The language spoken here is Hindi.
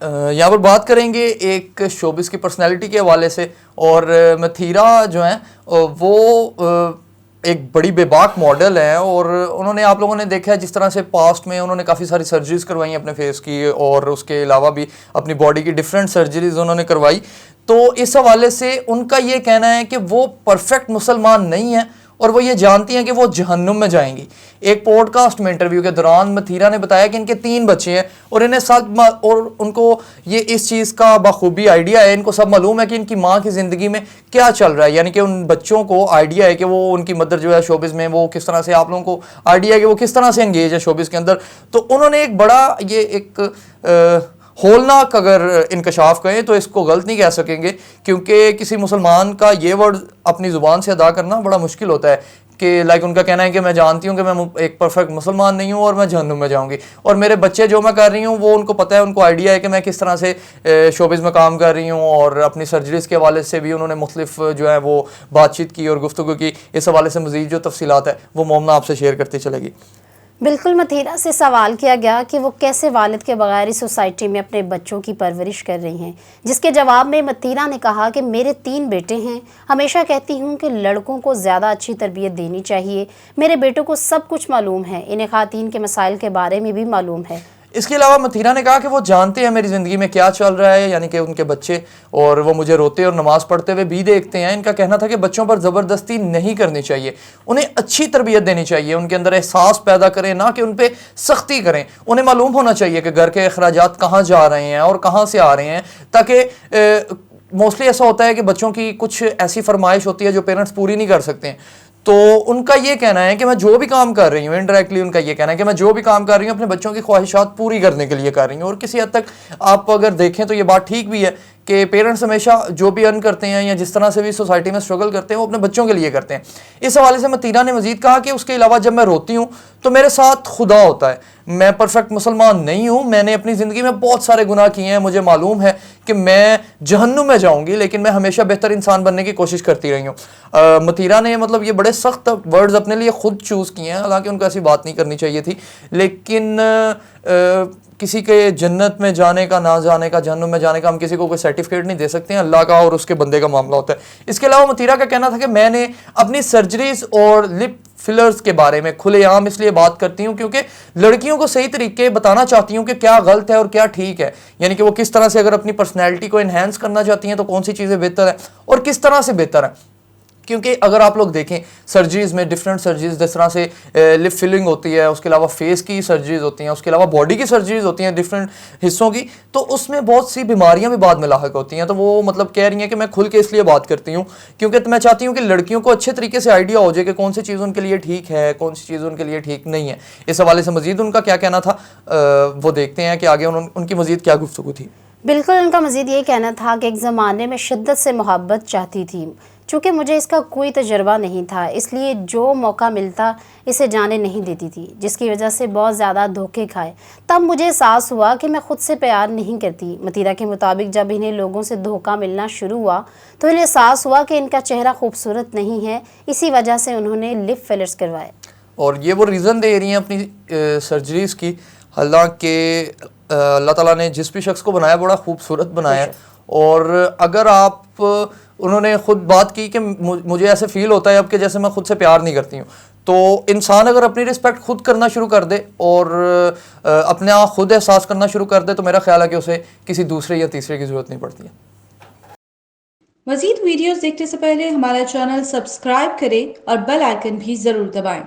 यहाँ पर बात करेंगे एक शोबिस की पर्सनैलिटी के हवाले से। और मथीरा जो हैं वो एक बड़ी बेबाक मॉडल है, और उन्होंने, आप लोगों ने देखा है जिस तरह से पास्ट में उन्होंने काफ़ी सारी सर्जरीज करवाई अपने फेस की, और उसके अलावा भी अपनी बॉडी की डिफरेंट सर्जरीज उन्होंने करवाई। तो इस हवाले से उनका ये कहना है कि वो परफेक्ट मुसलमान नहीं है, और वो ये जानती हैं कि वो जहन्नुम में जाएंगी। एक पॉडकास्ट में इंटरव्यू के दौरान मथीरा ने बताया कि इनके 3 बच्चे हैं, और इन्हें सब, और उनको ये इस चीज़ का बखूबी आइडिया है, इनको सब मालूम है कि इनकी माँ की ज़िंदगी में क्या चल रहा है। यानी कि उन बच्चों को आइडिया है कि वो, उनकी मदर जो है शोबिस में, वो किस तरह से, आप लोगों को आइडिया है कि वो किस तरह से एंगेज है शोबिस के अंदर। तो उन्होंने एक बड़ा, ये एक होलनाक अगर इंकशाफ कहें तो इसको गलत नहीं कह सकेंगे, क्योंकि किसी मुसलमान का ये वर्ड अपनी ज़ुबान से अदा करना बड़ा मुश्किल होता है कि लाइक उनका कहना है कि मैं जानती हूँ कि मैं एक परफेक्ट मुसलमान नहीं हूँ और मैं जहन्नुम में जाऊँगी, और मेरे बच्चे जो मैं कर रही हूँ वो, उनको पता है, उनको आइडिया है कि मैं किस तरह से शोबिज़ में काम कर रही हूँ। और अपनी सर्जरीज़ के हवाले से भी उन्होंने मुख्तलिफ जो है वो बातचीत की और गुफ्तगू की। इस हवाले से मज़ीद जो तफसीलात है वो मोमना आपसे शेयर करती चलेगी। बिल्कुल, मथीरा से सवाल किया गया कि वो कैसे वालिद के बगैर इस सोसाइटी में अपने बच्चों की परवरिश कर रही हैं, जिसके जवाब में मथीरा ने कहा कि मेरे 3 बेटे हैं, हमेशा कहती हूँ कि लड़कों को ज़्यादा अच्छी तरबियत देनी चाहिए। मेरे बेटों को सब कुछ मालूम है, इन्हें ख़वातीन के मसाइल के बारे में भी मालूम है। इसके अलावा मथीरा ने कहा कि वो जानते हैं मेरी ज़िंदगी में क्या चल रहा है, यानी कि उनके बच्चे, और वो मुझे रोते और नमाज़ पढ़ते हुए भी देखते हैं। इनका कहना था कि बच्चों पर ज़बरदस्ती नहीं करनी चाहिए, उन्हें अच्छी तरबियत देनी चाहिए, उनके अंदर एहसास पैदा करें, ना कि उन पर सख्ती करें। उन्हें मालूम होना चाहिए कि घर के अखराजात कहाँ जा रहे हैं और कहाँ से आ रहे हैं, ताकि मोस्टली ऐसा होता है कि बच्चों की कुछ ऐसी फरमाइश होती है जो पेरेंट्स पूरी नहीं कर सकते हैं। तो उनका ये कहना है कि मैं जो भी काम कर रही हूँ, इनडायरेक्टली उनका ये कहना है कि मैं जो भी काम कर रही हूँ अपने बच्चों की ख्वाहिशात पूरी करने के लिए कर रही हूँ। और किसी हद तक आप अगर देखें तो ये बात ठीक भी है कि पेरेंट्स हमेशा जो भी अर्न करते हैं या जिस तरह से भी सोसाइटी में स्ट्रगल करते हैं वो अपने बच्चों के लिए करते हैं। इस हवाले से मतीरा ने मजीद कहा कि उसके अलावा जब मैं रोती हूँ तो मेरे साथ खुदा होता है। मैं परफेक्ट मुसलमान नहीं हूँ, मैंने अपनी ज़िंदगी में बहुत सारे गुनाह किए हैं, मुझे मालूम है कि मैं जहन्नुम में जाऊँगी, लेकिन मैं हमेशा बेहतर इंसान बनने की कोशिश करती रही हूँ। मतीरा ने मतलब ये बड़े सख्त वर्ड्स अपने लिए खुद चूज़ किए हैं, हालांकि उनको ऐसी बात नहीं करनी चाहिए थी, लेकिन किसी के जन्नत में जाने का, ना जाने का, जहन्नुम में जाने का हम किसी को कोई सर्टिफिकेट नहीं दे सकते हैं, अल्लाह का और उसके बंदे का मामला होता है। इसके अलावा मतीरा का कहना था कि मैंने अपनी सर्जरीज और लिप फिलर्स के बारे में खुलेआम इसलिए बात करती हूँ क्योंकि लड़कियों को सही तरीके बताना चाहती हूँ कि क्या गलत है और क्या ठीक है, यानी कि वो किस तरह से अगर अपनी पर्सनैलिटी को इन्हेंस करना चाहती हैं तो कौन सी चीज़ें बेहतर है और किस तरह से बेहतर है। क्योंकि अगर आप लोग देखें सर्जरीज़ में डिफरेंट सर्जरीज़, जिस तरह से लिप फिलिंग होती है, उसके अलावा फेस की सर्जरीज़ होती हैं, उसके अलावा बॉडी की सर्जरीज़ होती हैं डिफरेंट हिस्सों की, तो उसमें बहुत सी बीमारियां भी बाद में लाहक होती हैं। तो वो मतलब कह रही हैं कि मैं खुल के इसलिए बात करती हूँ क्योंकि मैं चाहती हूँ कि लड़कियों को अच्छे तरीके से आइडिया हो जाए कि कौन सी चीज़ उनके लिए ठीक है, कौन सी चीज़ उनके लिए ठीक नहीं है। इस हवाले से मज़ीद उनका क्या कहना था वो देखते हैं कि आगे उनकी मज़ीद क्या गुफ्तगू थी। बिल्कुल, उनका मज़ीद ये कहना था कि एक ज़माने में शिद्दत से मोहब्बत चाहती थी, चूँकि मुझे इसका कोई तजर्बा नहीं था, इसलिए जो मौका मिलता इसे जाने नहीं देती थी, जिसकी वजह से बहुत ज़्यादा धोखे खाए। तब मुझे एहसास हुआ कि मैं ख़ुद से प्यार नहीं करती। मतीरा के मुताबिक जब इन्हें लोगों से धोखा मिलना शुरू हुआ तो इन्हें एहसास हुआ कि इनका चेहरा खूबसूरत नहीं है, इसी वजह से उन्होंने लिप फिलर्स करवाए। और ये वो रीज़न दे रही हैं अपनी सर्जरीज़ की। हालांकि अल्लाह ताला ने जिस भी शख्स को बनाया बड़ा खूबसूरत बनाया है, और अगर आप, उन्होंने ख़ुद बात की कि मुझे ऐसे फ़ील होता है अब कि जैसे मैं ख़ुद से प्यार नहीं करती हूँ। तो इंसान अगर अपनी रिस्पेक्ट खुद करना शुरू कर दे और अपने आप खुद एहसास करना शुरू कर दे तो मेरा ख्याल है कि उसे किसी दूसरे या तीसरे की ज़रूरत नहीं पड़ती है। मज़ीद वीडियोज़ देखने से पहले हमारा चैनल सब्सक्राइब करें और बेल आइकन भी ज़रूर दबाएं।